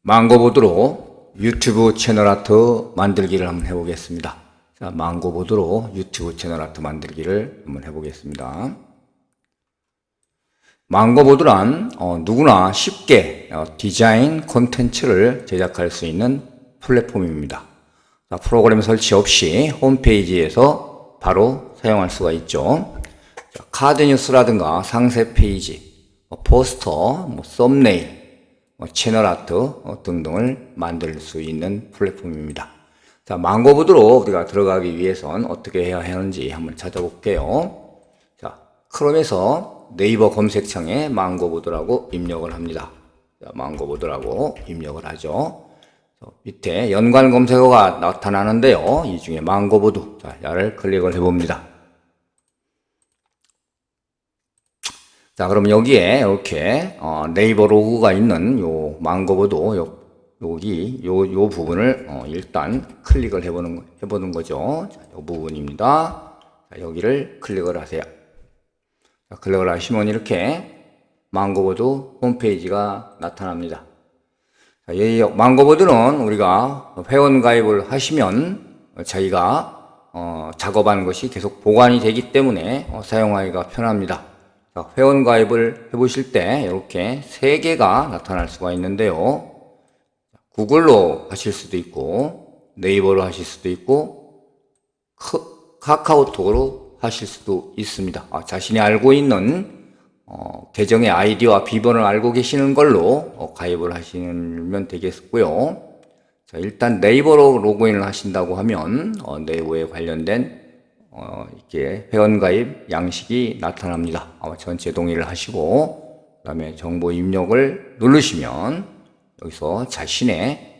망고보드로 유튜브 채널 아트 만들기를 한번 해보겠습니다. 자, 망고보드로 유튜브 채널 아트 만들기를 한번 해보겠습니다. 망고보드란 누구나 쉽게 디자인 콘텐츠를 제작할 수 있는 플랫폼입니다. 자, 프로그램 설치 없이 홈페이지에서 바로 사용할 수가 있죠. 자, 카드 뉴스라든가 상세 페이지, 포스터, 썸네일, 채널 아트 등등을 만들 수 있는 플랫폼입니다. 자, 망고보드로 우리가 들어가기 위해선 어떻게 해야 하는지 한번 찾아볼게요. 자, 크롬에서 네이버 검색창에 망고보드라고 입력을 합니다. 자, 망고보드라고 입력을 하죠. 밑에 연관 검색어가 나타나는데요. 이 중에 망고보드, 자, 야를 클릭을 해봅니다. 자, 그럼 여기에 이렇게 네이버 로고가 있는 요 망고보드 여기 요 부분을 일단 클릭을 해보는 거죠. 자, 요 부분입니다. 자, 여기를 클릭을 하세요. 자, 클릭을 하시면 이렇게 망고보드 홈페이지가 나타납니다. 자, 이 망고보드는 우리가 회원 가입을 하시면 자기가 작업하는 것이 계속 보관이 되기 때문에 사용하기가 편합니다. 자, 회원 가입을 해보실 때 이렇게 3개가 나타날 수가 있는데요. 구글로 하실 수도 있고 네이버로 하실 수도 있고 카카오톡으로 하실 수도 있습니다. 자신이 알고 있는 계정의 아이디와 비번을 알고 계시는 걸로 가입을 하시면 되겠고요. 자, 일단 네이버로 로그인을 하신다고 하면 네이버에 관련된 이렇게 회원가입 양식이 나타납니다. 전체 동의를 하시고 그 다음에 정보 입력을 누르시면 여기서 자신의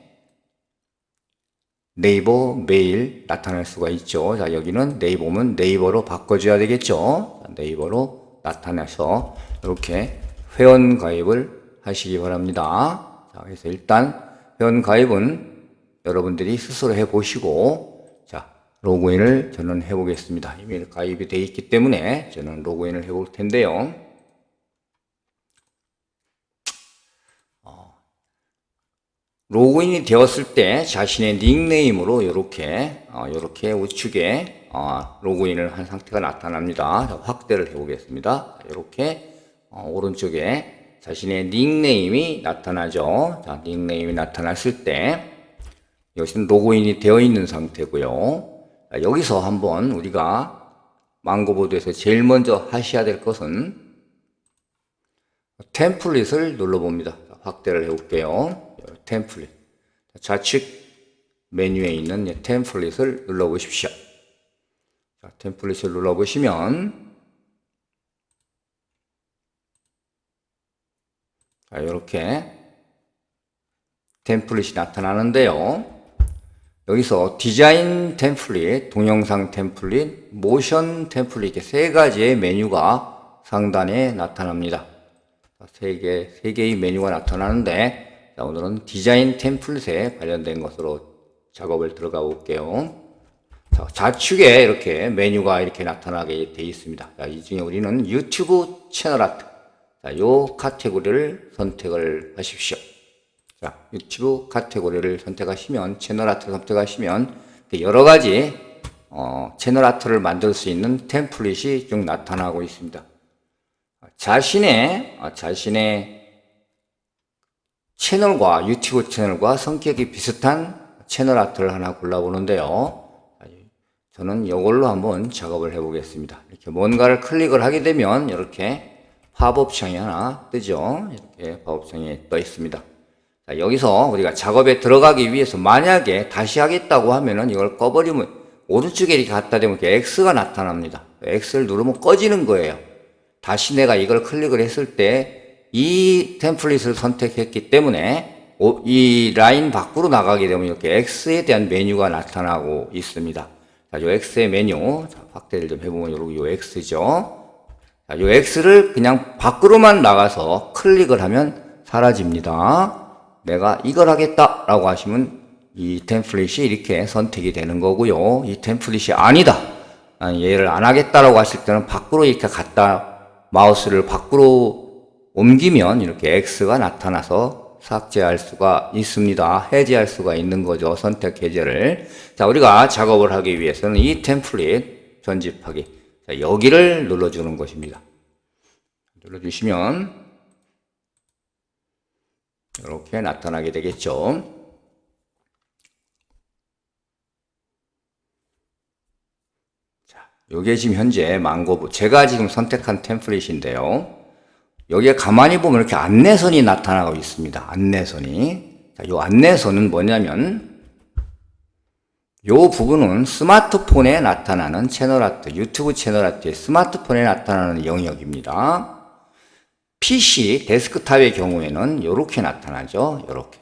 네이버 메일 나타날 수가 있죠. 자, 여기는 네이버면 네이버로 바꿔줘야 되겠죠. 자, 네이버로 나타나서 이렇게 회원가입을 하시기 바랍니다. 자, 그래서 일단 회원가입은 여러분들이 스스로 해보시고 로그인을 저는 해보겠습니다. 이미 가입이 되어 있기 때문에 저는 로그인을 해볼 텐데요. 로그인이 되었을 때 자신의 닉네임으로 이렇게 우측에 로그인을 한 상태가 나타납니다. 자, 확대를 해보겠습니다. 이렇게 오른쪽에 자신의 닉네임이 나타나죠. 자, 닉네임이 나타났을 때 여기서는 로그인이 되어 있는 상태고요. 여기서 한번 우리가 망고보드에서 제일 먼저 하셔야 될 것은 템플릿을 눌러봅니다. 확대를 해볼게요. 템플릿. 좌측 메뉴에 있는 템플릿을 눌러보십시오. 자, 템플릿을 눌러보시면 자, 이렇게 템플릿이 나타나는데요. 여기서 디자인 템플릿, 동영상 템플릿, 모션 템플릿 이렇게 3가지의 메뉴가 상단에 나타납니다. 3개의 메뉴가 나타나는데 자, 오늘은 디자인 템플릿에 관련된 것으로 작업을 들어가 볼게요. 자, 좌측에 이렇게 메뉴가 이렇게 나타나게 되어 있습니다. 자, 이 중에 우리는 유튜브 채널 아트, 자, 요 카테고리를 선택을 하십시오. 자, 유튜브 카테고리를 선택하시면 채널 아트를 선택하시면 여러 가지 채널 아트를 만들 수 있는 템플릿이 쭉 나타나고 있습니다. 자신의 채널과 유튜브 채널과 성격이 비슷한 채널 아트를 하나 골라보는데요. 저는 이걸로 한번 작업을 해보겠습니다. 이렇게 뭔가를 클릭을 하게 되면 이렇게 팝업 창이 하나 뜨죠. 이렇게 팝업 창이 떠 있습니다. 자, 여기서 우리가 작업에 들어가기 위해서 만약에 다시 하겠다고 하면은 이걸 꺼버리면 오른쪽에 이렇게 갖다 대면 이렇게 X가 나타납니다. X를 누르면 꺼지는 거예요. 다시 내가 이걸 클릭을 했을 때 이 템플릿을 선택했기 때문에 이 라인 밖으로 나가게 되면 이렇게 X에 대한 메뉴가 나타나고 있습니다. 자, 요 X의 메뉴, 자, 확대를 좀 해보면 요 X죠. 자, 요 X를 그냥 밖으로만 나가서 클릭을 하면 사라집니다. 내가 이걸 하겠다라고 하시면 이 템플릿이 이렇게 선택이 되는 거고요. 이 템플릿이 아니다, 얘를 안 하겠다라고 하실 때는 밖으로 이렇게 마우스를 밖으로 옮기면 이렇게 X가 나타나서 삭제할 수가 있습니다. 해제할 수가 있는 거죠. 선택 해제를. 자, 우리가 작업을 하기 위해서는 이 템플릿 편집하기. 자, 여기를 눌러주는 것입니다. 눌러주시면 이렇게 나타나게 되겠죠. 자, 요게 지금 현재 망고부. 제가 지금 선택한 템플릿인데요. 여기에 가만히 보면 이렇게 안내선이 나타나고 있습니다. 안내선이. 자, 요 안내선은 뭐냐면, 요 부분은 스마트폰에 나타나는 채널 아트, 유튜브 채널 아트의 스마트폰에 나타나는 영역입니다. PC, 데스크탑의 경우에는 이렇게 나타나죠. 이렇게.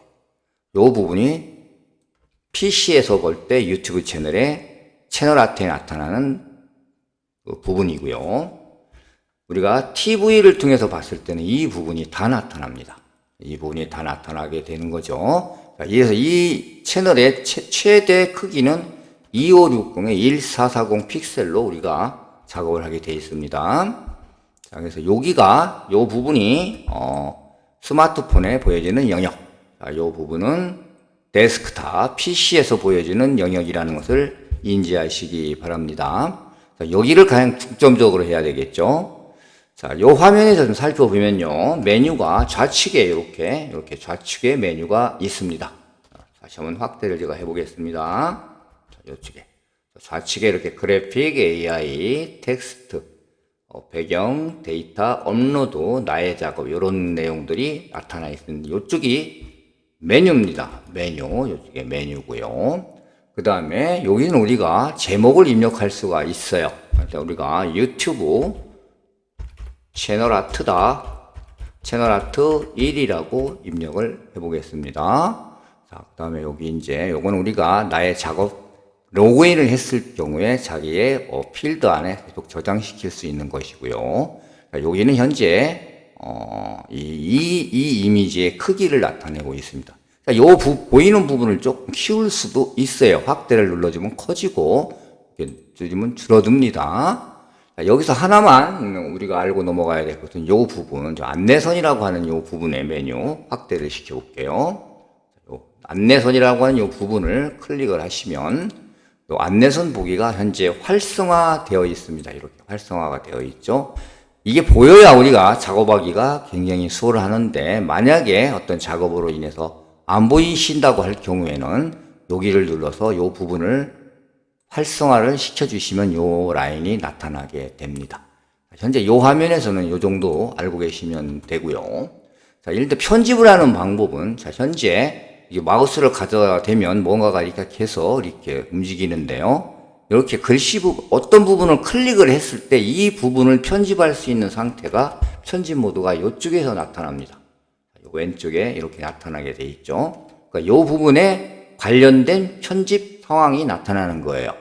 요 부분이 PC에서 볼 때 유튜브 채널에 채널 아트에 나타나는 그 부분이고요. 우리가 TV를 통해서 봤을 때는 이 부분이 다 나타납니다. 이 부분이 다 나타나게 되는 거죠. 그래서 이 채널의 최대 크기는 2560의 1440 픽셀로 우리가 작업을 하게 되어 있습니다. 자, 그래서 여기가, 요 부분이, 스마트폰에 보여지는 영역. 자, 요 부분은 데스크탑, PC에서 보여지는 영역이라는 것을 인지하시기 바랍니다. 자, 여기를 가장 중점적으로 해야 되겠죠. 자, 요 화면에서 좀 살펴보면요. 메뉴가 좌측에 이렇게 좌측에 메뉴가 있습니다. 자, 다시 한번 확대를 제가 해보겠습니다. 자, 요쪽에. 좌측에 이렇게 그래픽, AI, 텍스트, 배경, 데이터, 업로드, 나의 작업, 이런 내용들이 나타나 있습니다. 요쪽이 메뉴입니다. 메뉴, 요쪽에 메뉴고요. 그 다음에 여기는 우리가 제목을 입력할 수가 있어요. 우리가 유튜브 채널 아트다. 채널 아트 1이라고 입력을 해보겠습니다. 자, 그 다음에 여기 이제 요건 우리가 나의 작업 로그인을 했을 경우에 자기의 필드 안에 계속 저장시킬 수 있는 것이고요. 자, 여기는 현재 이 이미지의 크기를 나타내고 있습니다. 자, 요 보이는 부분을 조금 키울 수도 있어요. 확대를 눌러주면 커지고 줄이면 줄어듭니다. 자, 여기서 하나만 우리가 알고 넘어가야 될 것은 요 부분, 안내선이라고 하는 요 부분의 메뉴 확대를 시켜볼게요. 요 안내선이라고 하는 요 부분을 클릭을 하시면 요 안내선 보기가 현재 활성화되어 있습니다. 이렇게 활성화가 되어 있죠. 이게 보여야 우리가 작업하기가 굉장히 수월하는데, 만약에 어떤 작업으로 인해서 안 보이신다고 할 경우에는 여기를 눌러서 요 부분을 활성화를 시켜주시면 요 라인이 나타나게 됩니다. 현재 요 화면에서는 요 정도 알고 계시면 되고요. 자, 일단 편집을 하는 방법은, 자, 현재 이 마우스를 가져다 대면 뭔가가 이렇게 해서 이렇게 움직이는데요. 이렇게 글씨 부분, 어떤 부분을 클릭을 했을 때 이 부분을 편집할 수 있는 상태가 편집 모드가 이쪽에서 나타납니다. 왼쪽에 이렇게 나타나게 돼 있죠. 그러니까 이 부분에 관련된 편집 상황이 나타나는 거예요.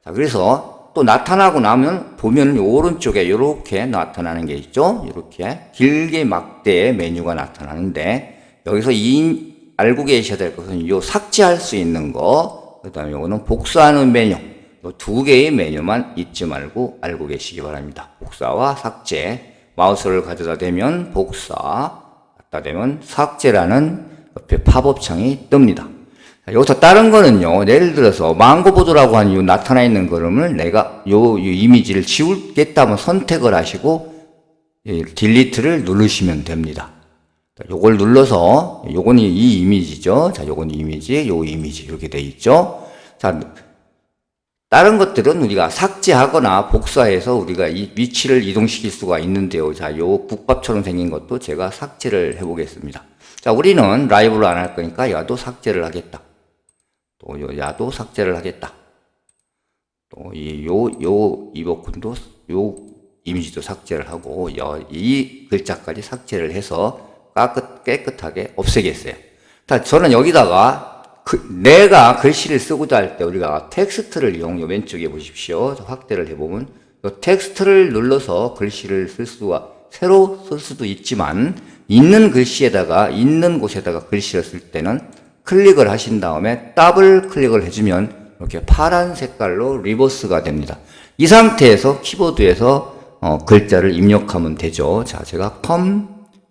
자, 그래서 또 나타나고 나면 보면 오른쪽에 이렇게 나타나는 게 있죠. 이렇게 길게 막대의 메뉴가 나타나는데, 여기서 알고 계셔야 될 것은 요 삭제할 수 있는 거, 그 다음에 요거는 복사하는 메뉴, 요 두 개의 메뉴만 잊지 말고 알고 계시기 바랍니다. 복사와 삭제. 마우스를 가져다 대면 복사, 갖다 대면 삭제라는 옆에 팝업 창이 뜹니다. 여기서 다른 거는요, 예를 들어서 망고보드라고 하는 요 나타나 있는 걸음을 내가 요 이미지를 지우겠다면 선택을 하시고 딜리트를 누르시면 됩니다. 요걸 눌러서, 요건 이 이미지죠. 자, 요건 이미지, 요 이미지 이렇게 돼 있죠. 자, 다른 것들은 우리가 삭제하거나 복사해서 우리가 이 위치를 이동시킬 수가 있는데요. 자, 요 국밥처럼 생긴 것도 제가 삭제를 해보겠습니다. 자, 우리는 라이브로 안 할 거니까 야도 삭제를 하겠다. 또 요 야도 삭제를 하겠다. 또 이 부분도 요 이미지도 삭제를 하고 이 글자까지 삭제를 해서 깨끗하게 없애겠어요. 자, 저는 여기다가 내가 글씨를 쓰고자 할 때 우리가 텍스트를 이용, 왼쪽에 보십시오. 확대를 해보면 이 텍스트를 눌러서 글씨를 새로 쓸 수도 있지만, 있는 글씨에다가, 있는 곳에다가 글씨를 쓸 때는 클릭을 하신 다음에 더블 클릭을 해주면 이렇게 파란 색깔로 리버스가 됩니다. 이 상태에서 키보드에서 글자를 입력하면 되죠. 자, 제가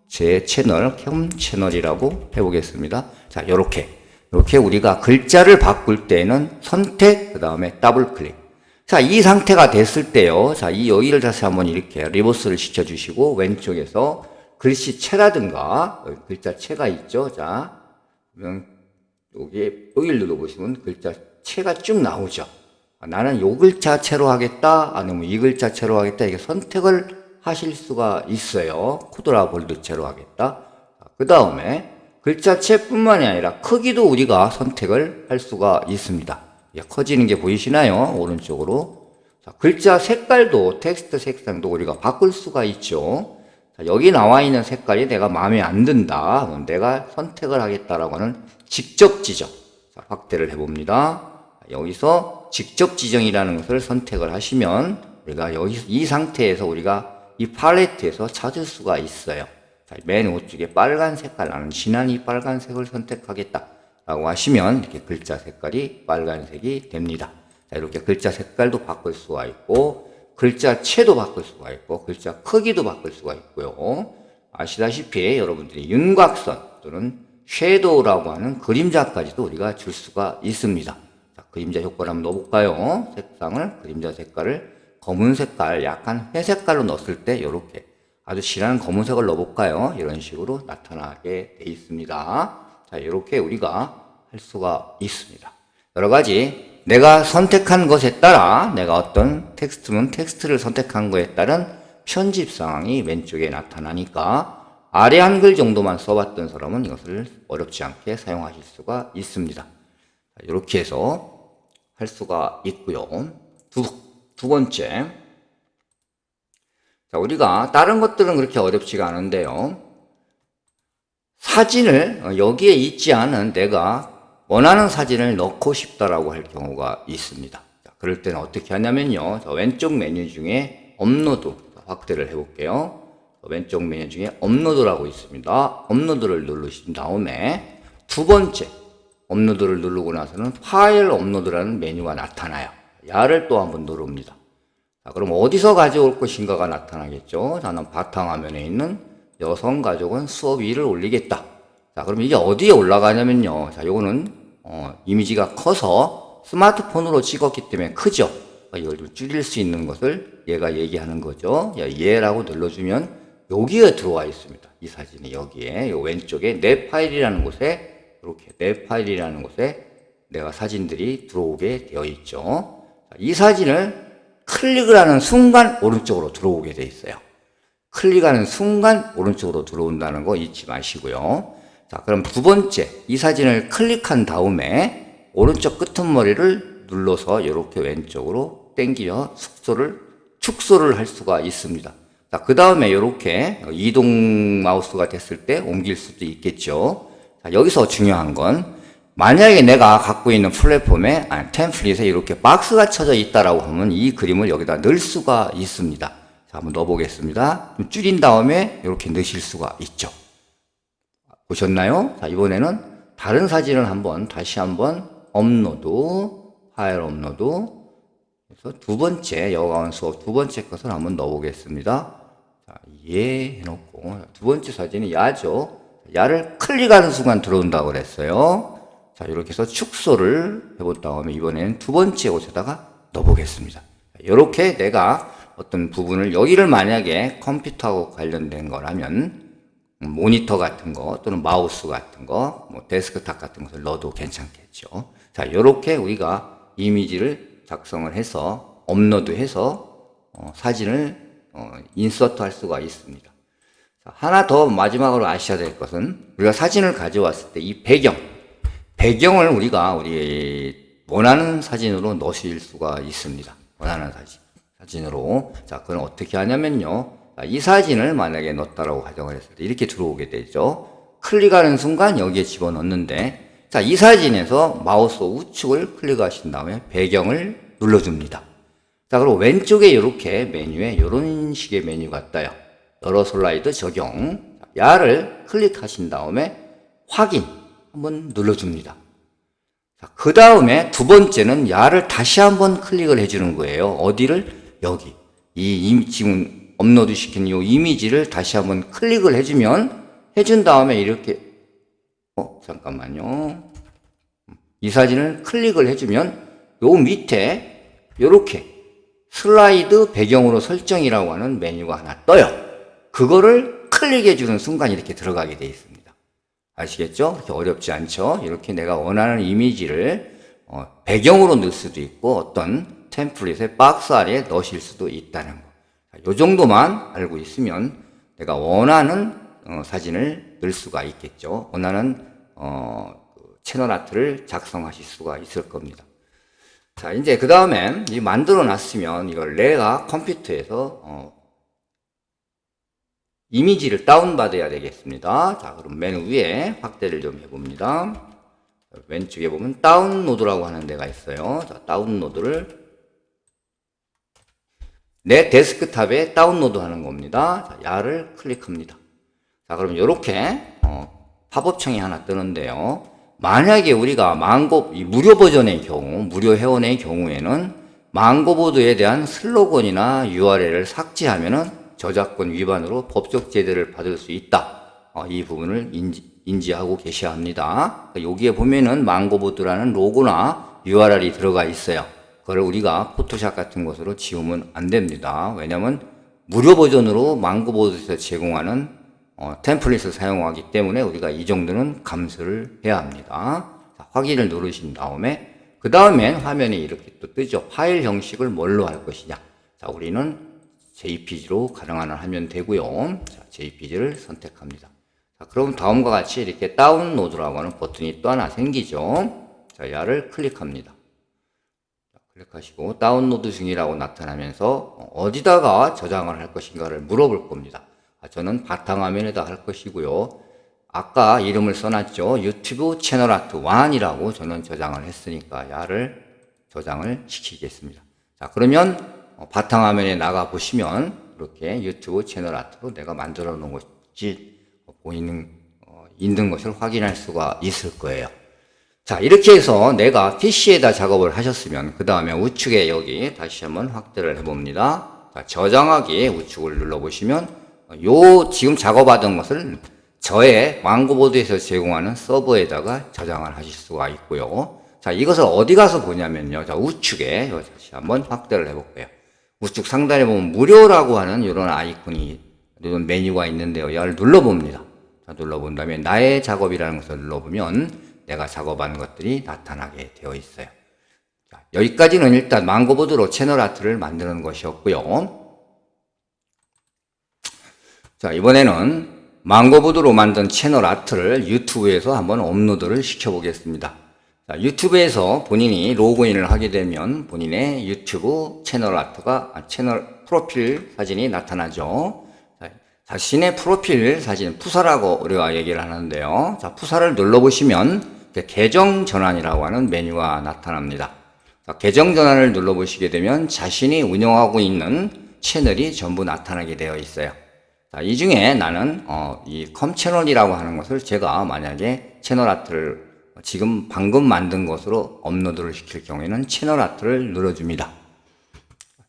제 채널, 캠 채널이라고 해보겠습니다. 자, 요렇게 우리가 글자를 바꿀 때는 선택, 그 다음에 더블 클릭. 자, 이 상태가 됐을 때요. 자, 이 여기를 다시 한번 이렇게 리버스를 시켜주시고, 왼쪽에서 글씨체라든가, 글자체가 있죠. 자, 여기를 눌러보시면 글자체가 쭉 나오죠. 나는 요 글자체로 하겠다, 아니면 이 글자체로 하겠다, 이게 선택을 하실 수가 있어요. 코드라 볼드체로 하겠다. 그 다음에 글자체뿐만이 아니라 크기도 우리가 선택을 할 수가 있습니다. 커지는 게 보이시나요? 오른쪽으로. 자, 글자 색깔도, 텍스트 색상도 우리가 바꿀 수가 있죠. 자, 여기 나와 있는 색깔이 내가 마음에 안 든다. 그럼 내가 선택을 하겠다라고 하는 직접 지정. 자, 확대를 해봅니다. 여기서 직접 지정이라는 것을 선택을 하시면 우리가 여기 이 상태에서 우리가 이 팔레트에서 찾을 수가 있어요. 자, 맨 우측에 빨간 색깔, 나는 진한 이 빨간색을 선택하겠다 라고 하시면 이렇게 글자 색깔이 빨간색이 됩니다. 자, 이렇게 글자 색깔도 바꿀 수가 있고, 글자체도 바꿀 수가 있고, 글자 크기도 바꿀 수가 있고요. 아시다시피 여러분들이 윤곽선 또는 섀도우라고 하는 그림자까지도 우리가 줄 수가 있습니다. 자, 그림자 효과를 한번 넣어볼까요? 색상을, 그림자 색깔을 검은 색깔, 약간 회색깔로 넣었을 때 이렇게 아주 진한 검은색을 넣어볼까요? 이런 식으로 나타나게 돼 있습니다. 자, 이렇게 우리가 할 수가 있습니다. 여러 가지 내가 선택한 것에 따라 내가 어떤 텍스트면 텍스트를 선택한 것에 따른 편집 상황이 왼쪽에 나타나니까 아래 한글 정도만 써봤던 사람은 이것을 어렵지 않게 사용하실 수가 있습니다. 자, 이렇게 해서 할 수가 있고요. 두 번째. 자, 우리가 다른 것들은 그렇게 어렵지가 않은데요. 사진을 여기에 있지 않은 내가 원하는 사진을 넣고 싶다라고 할 경우가 있습니다. 자, 그럴 때는 어떻게 하냐면요. 저 왼쪽 메뉴 중에 업로드 확대를 해볼게요. 왼쪽 메뉴 중에 업로드라고 있습니다. 업로드를 누르신 다음에 두 번째 업로드를 누르고 나서는 파일 업로드라는 메뉴가 나타나요. 야를 또 한번 누릅니다. 자, 그럼 어디서 가져올 것인가가 나타나겠죠. 저는 바탕화면에 있는 여성 가족은 수업 2를 올리겠다. 자, 그럼 이게 어디에 올라가냐면요. 자, 요거는 이미지가 커서 스마트폰으로 찍었기 때문에 크죠. 이걸 좀 줄일 수 있는 것을 얘가 얘기하는 거죠. 얘라고 눌러주면 여기에 들어와 있습니다. 이 사진이 여기에 요 왼쪽에 내 파일이라는 곳에 이렇게 내 파일이라는 곳에 내가 사진들이 들어오게 되어 있죠. 자, 이 사진을 클릭을 하는 순간 오른쪽으로 들어오게 되어 있어요. 클릭하는 순간 오른쪽으로 들어온다는 거 잊지 마시고요. 자, 그럼 두 번째, 이 사진을 클릭한 다음에 오른쪽 끄트머리를 눌러서 이렇게 왼쪽으로 당기며 축소를 할 수가 있습니다. 자, 그 다음에 이렇게 이동 마우스가 됐을 때 옮길 수도 있겠죠. 자, 여기서 중요한 건 만약에 내가 갖고 있는 플랫폼에 템플릿에 이렇게 박스가 쳐져 있다라고 하면 이 그림을 여기다 넣을 수가 있습니다. 자, 한번 넣어보겠습니다. 좀 줄인 다음에 이렇게 넣으실 수가 있죠. 보셨나요? 자, 이번에는 다른 사진을 다시 한번 업로드, 파일 업로드. 그래서 두 번째, 여가원 수업 두 번째 것을 한번 넣어보겠습니다. 자, 해놓고, 두 번째 사진이 야죠. 야를 클릭하는 순간 들어온다고 그랬어요. 자, 이렇게 해서 축소를 해본 다음에 이번에는 두 번째 곳에다가 넣어보겠습니다. 이렇게 내가 어떤 부분을 여기를 만약에 컴퓨터하고 관련된 거라면 모니터 같은 거 또는 마우스 같은 거, 뭐 데스크탑 같은 것을 넣어도 괜찮겠죠. 자, 이렇게 우리가 이미지를 작성을 해서 업로드해서 사진을 인서트 할 수가 있습니다. 자, 하나 더 마지막으로 아셔야 될 것은 우리가 사진을 가져왔을 때 이 배경을 우리가 우리 원하는 사진으로 넣으실 수가 있습니다. 원하는 사진으로. 자, 그건 어떻게 하냐면요. 이 사진을 만약에 넣었다라고 가정을 했을 때 이렇게 들어오게 되죠. 클릭하는 순간 여기에 집어넣는데, 자, 이 사진에서 마우스 우측을 클릭하신 다음에 배경을 눌러줍니다. 자, 그리고 왼쪽에 이렇게 메뉴에 이런 식의 메뉴가 떠요. 여러 슬라이드 적용. 야를 클릭하신 다음에 확인 한번 눌러줍니다. 자, 그 다음에 두 번째는 야를 다시 한번 클릭을 해주는 거예요. 어디를? 여기. 지금 업로드 시킨 이 이미지를 다시 한번 클릭을 해준 다음에 이렇게, 잠깐만요. 이 사진을 클릭을 해주면 요 밑에 요렇게 슬라이드 배경으로 설정이라고 하는 메뉴가 하나 떠요. 그거를 클릭해주는 순간 이렇게 들어가게 되어 있습니다. 아시겠죠? 그렇게 어렵지 않죠? 이렇게 내가 원하는 이미지를 배경으로 넣을 수도 있고 어떤 템플릿의 박스 안에 넣으실 수도 있다는 거. 요 정도만 알고 있으면 내가 원하는 사진을 넣을 수가 있겠죠. 원하는 채널 아트를 작성하실 수가 있을 겁니다. 자, 이제 그 다음에 이 만들어 놨으면 이걸 내가 컴퓨터에서 이미지를 다운받아야 되겠습니다. 자, 그럼 맨 위에 확대를 좀 해봅니다. 왼쪽에 보면 다운로드라고 하는 데가 있어요. 자, 다운로드를 내 데스크탑에 다운로드 하는 겁니다. 자, 야를 클릭합니다. 자, 그럼 이렇게 팝업창이 하나 뜨는데요. 만약에 우리가 이 무료 버전의 경우, 무료 회원의 경우에는 망고보드에 대한 슬로건이나 URL을 삭제하면은 저작권 위반으로 법적 제재를 받을 수 있다. 이 부분을 인지하고 계셔야 합니다. 여기에 보면은 망고보드라는 로고나 URL이 들어가 있어요. 그걸 우리가 포토샵 같은 것으로 지우면 안 됩니다. 왜냐하면 무료 버전으로 망고보드에서 제공하는 템플릿을 사용하기 때문에 우리가 이 정도는 감수를 해야 합니다. 자, 확인을 누르신 다음에 그 다음엔 화면에 이렇게 또 뜨죠. 파일 형식을 뭘로 할 것이냐. 자, 우리는 JPG로 가능하면 되고요. 자, JPG를 선택합니다. 자, 그럼 다음과 같이 이렇게 다운로드라고 하는 버튼이 또 하나 생기죠. 자, 야를 클릭합니다. 자, 클릭하시고 다운로드 중이라고 나타나면서 어디다가 저장을 할 것인가를 물어볼 겁니다. 저는 바탕화면에다 할 것이고요. 아까 이름을 써놨죠. 유튜브 채널 아트 1이라고 저는 저장을 했으니까 야를 저장을 시키겠습니다. 자, 그러면 바탕화면에 나가 보시면 이렇게 유튜브 채널 아트로 내가 만들어 놓은 것이 있는 것을 확인할 수가 있을 거예요. 자, 이렇게 해서 내가 PC에다 작업을 하셨으면 그 다음에 우측에 여기 다시 한번 확대를 해봅니다. 자, 저장하기 우측을 눌러보시면 지금 작업하던 것을 저의 망고보드에서 제공하는 서버에다가 저장을 하실 수가 있고요. 자, 이것을 어디 가서 보냐면요. 자, 우측에 다시 한번 확대를 해볼게요. 우측 상단에 보면 무료라고 하는 이런 아이콘이, 이런 메뉴가 있는데요. 이걸 눌러봅니다. 자, 눌러본 다음에 나의 작업이라는 것을 눌러보면 내가 작업한 것들이 나타나게 되어 있어요. 자, 여기까지는 일단 망고보드로 채널 아트를 만드는 것이었고요. 자, 이번에는 망고보드로 만든 채널 아트를 유튜브에서 한번 업로드를 시켜보겠습니다. 자, 유튜브에서 본인이 로그인을 하게 되면 본인의 유튜브 채널 채널 프로필 사진이 나타나죠. 자, 자신의 프로필 사진, 푸사라고 우리가 얘기를 하는데요. 자, 푸사를 눌러보시면 계정 전환이라고 하는 메뉴가 나타납니다. 자, 계정 전환을 눌러보시게 되면 자신이 운영하고 있는 채널이 전부 나타나게 되어 있어요. 자, 이 중에 나는 이 컴채널이라고 하는 것을 제가 만약에 채널 아트를 지금 방금 만든 것으로 업로드를 시킬 경우에는 채널 아트를 눌러줍니다.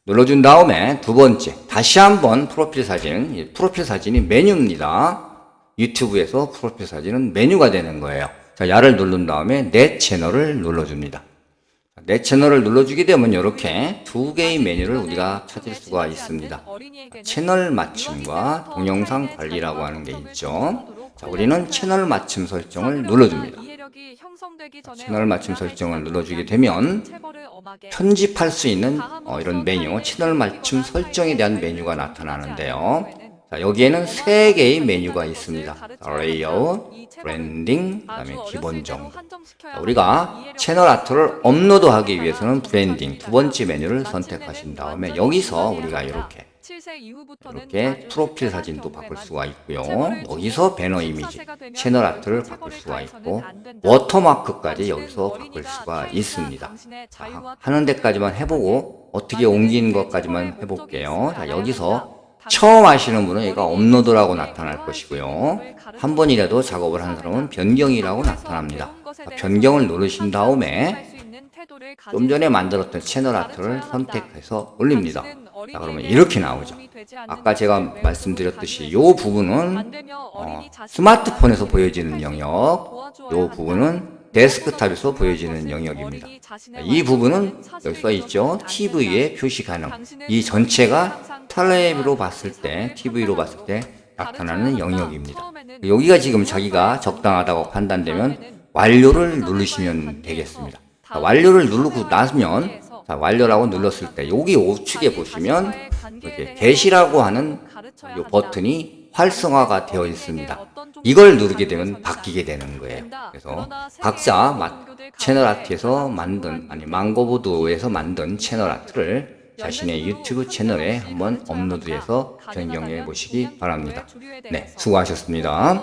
눌러준 다음에 두 번째 다시 한번 프로필 사진이 메뉴입니다. 유튜브에서 프로필 사진은 메뉴가 되는 거예요. 자, 야를 누른 다음에 내 채널을 눌러줍니다. 내 채널을 눌러주게 되면 이렇게 두 개의 메뉴를 우리가 찾을 수가 있습니다. 채널 맞춤과 동영상 관리라고 하는 게 있죠. 자, 우리는 채널 맞춤 설정을 눌러줍니다. 채널 맞춤 설정을 눌러주게 되면 편집할 수 있는 이런 메뉴, 채널 맞춤 설정에 대한 메뉴가 나타나는데요. 자, 여기에는 세 개의 메뉴가 있습니다. 레이아웃, 브랜딩, 그다음에 기본 정보. 자, 우리가 채널 아트를 업로드하기 위해서는 브랜딩 두 번째 메뉴를 선택하신 다음에 여기서 우리가 이렇게 프로필 사진도 바꿀 수가 있고요. 여기서 배너 이미지, 채널 아트를 바꿀 수가 있고 워터마크까지 여기서 바꿀 수가 있습니다. 자, 하는 데까지만 해보고 어떻게 옮기는 것까지만 해볼게요. 자, 여기서 처음 하시는 분은 얘가 업로드라고 나타날 것이고요. 한 번이라도 작업을 한 사람은 변경이라고 나타납니다. 변경을 누르신 다음에 좀 전에 만들었던 채널 아트를 선택해서 올립니다. 자, 그러면 이렇게 나오죠. 아까 제가 말씀드렸듯이 이 부분은 스마트폰에서 보여지는 영역, 이 부분은 데스크탑에서 보여지는 영역입니다. 이 부분은 여기 써 있죠. TV의 표시 가능. 이 전체가 텔레비로 봤을 때, TV로 봤을 때 나타나는 영역입니다. 여기가 지금 자기가 적당하다고 판단되면 완료를 누르시면 되겠습니다. 자, 완료를 누르고 나면, 자, 완료라고 눌렀을 때 여기 우측에 보시면 이렇게 게시라고 하는 이 버튼이 활성화가 되어 있습니다. 이걸 누르게 되면 바뀌게 되는 거예요. 그래서 각자 채널 아트에서 만든, 아니 망고보드에서 만든 채널 아트를 자신의 유튜브 채널에 한번 업로드해서 변경해 보시기 바랍니다. 네, 수고하셨습니다.